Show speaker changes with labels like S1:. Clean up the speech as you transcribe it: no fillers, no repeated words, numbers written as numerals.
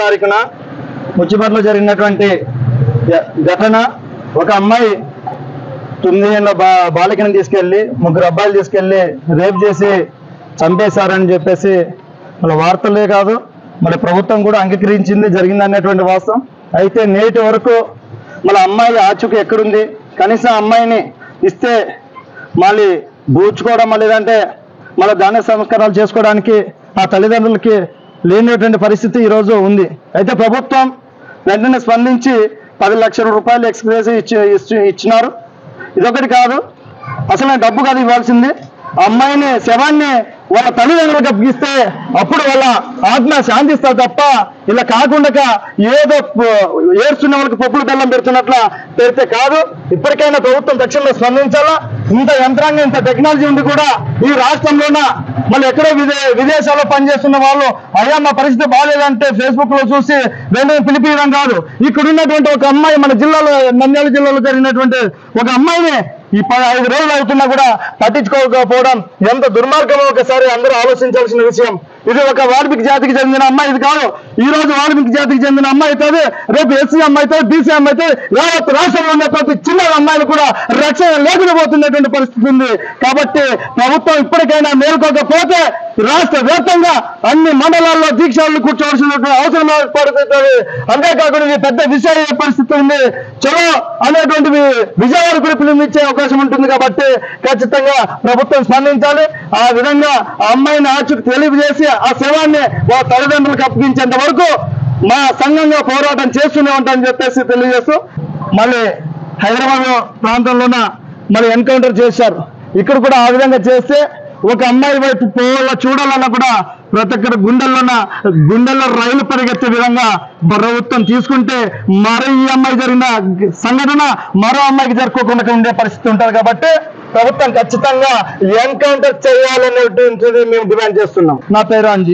S1: తారీఖున ముచ్చిపట్లో జరిగినటువంటి ఘటన. ఒక అమ్మాయి 9 ఏళ్ల బాలికను తీసుకెళ్లి 3 అబ్బాయిలు తీసుకెళ్లి రేప్ చేసి చంపేశారని చెప్పేసి మన వార్తలే కాదు మన ప్రభుత్వం కూడా అంగీకరించింది, జరిగింది అనేటువంటి వాస్తవం. అయితే నేటి వరకు మన అమ్మాయి ఆచూకీ ఎక్కడుంది? కనీసం అమ్మాయిని ఇస్తే మళ్ళీ బూచుకోవడం, లేదంటే మన ధాన్య సంస్కరణలు చేసుకోవడానికి ఆ తల్లిదండ్రులకి లేనటువంటి పరిస్థితి ఈరోజు ఉంది. అయితే ప్రభుత్వం వెంటనే స్పందించి 10 లక్షల రూపాయలు ఎక్స్ప్రెస్ ఇచ్చినారు. ఇదొకటి కాదు, అసలు డబ్బు కాదు ఇవ్వాల్సింది. అమ్మాయిని శవాన్ని వాళ్ళ తల్లిదండ్రులకు అప్పగిస్తే అప్పుడు వాళ్ళ ఆత్మ శాంతిస్తారు తప్ప ఇలా కాకుండా ఏదో ఏడ్చున్న వాళ్ళకి పప్పులు బెల్లం పెడుతున్నట్ల పెడితే కాదు. ఇప్పటికైనా ప్రభుత్వం తక్షణంగా స్పందించాలా. ఇంత యంత్రాంగం, ఇంత టెక్నాలజీ ఉంది కూడా ఈ రాష్ట్రంలోన మళ్ళీ ఎక్కడో విదేశాల్లో పనిచేస్తున్న వాళ్ళు అయ్యా మా పరిస్థితి బాగాలేదంటే ఫేస్బుక్ లో చూసి వెంటనే పిలిపియడం కాదు. ఇక్కడ ఉన్నటువంటి ఒక అమ్మాయి, మన జిల్లాలో నంద్యాల జిల్లాలో జరిగినటువంటి ఒక అమ్మాయిని ఈ 15 రోజులు అవుతున్నా కూడా పట్టించుకోకపోవడం ఎంత దుర్మార్గమో ఒకసారి అందరూ ఆలోచించాల్సిన విషయం. ఇది ఒక వాల్మీకి జాతికి చెందిన అమ్మాయి ఇది కాదు. ఈ రోజు వాల్మీకి జాతికి చెందిన అమ్మాయి అవుతుంది, రేపు ఎస్సీ అమ్మాయి అవుతుంది, బీసీ అమ్మాయి అవుతుంది. యావత్ రాష్ట్రంలో ఉన్న ప్రతి చిన్న అమ్మాయిలు కూడా రక్షణ లేకుండా పోతున్నటువంటి పరిస్థితి ఉంది. కాబట్టి ప్రభుత్వం ఇప్పటికైనా మేల్కోకపోతే రాష్ట్ర వ్యాప్తంగా అన్ని మండలాల్లో దీక్షలు కూర్చోవలసినటువంటి అవసరం ఏర్పడుతుంది. అంతేకాకుండా ఇది పెద్ద విషయ పరిస్థితి ఉంది. చలో అనేటువంటి విజయవాడ కూడా పిలుపునిచ్చే అవకాశం ఉంటుంది. కాబట్టి ఖచ్చితంగా ప్రభుత్వం స్పందించాలి. ఆ విధంగా ఆ అమ్మాయిని ఆచూకీ తెలియజేసి ఆ శవాన్ని వాళ్ళ తల్లిదండ్రులకు అప్పగించేంత వరకు మా సంఘంగా పోరాటం చేస్తూనే ఉంటామని చెప్పేసి తెలియజేస్తూ, మళ్ళీ హైదరాబాద్ ప్రాంతంలోన మళ్ళీ ఎన్కౌంటర్ చేశారు. ఇక్కడ కూడా ఆ విధంగా చేస్తే ఒక అమ్మాయి వైపు చూడాలన్నా కూడా ప్రతి ఒక్కరి గుండెల్లో రైలు పరిగెత్తే విధంగా ప్రభుత్వం తీసుకుంటే మరో ఈ అమ్మాయి జరిగిన సంఘటన మరో అమ్మాయికి జరుపుకోకుండా ఉండే పరిస్థితి ఉంటుంది. కాబట్టి ప్రభుత్వం ఖచ్చితంగా ఎన్కౌంటర్ చేయాలనేటువంటిది మేము డిమాండ్ చేస్తున్నాం. నా పేరు అంజీ.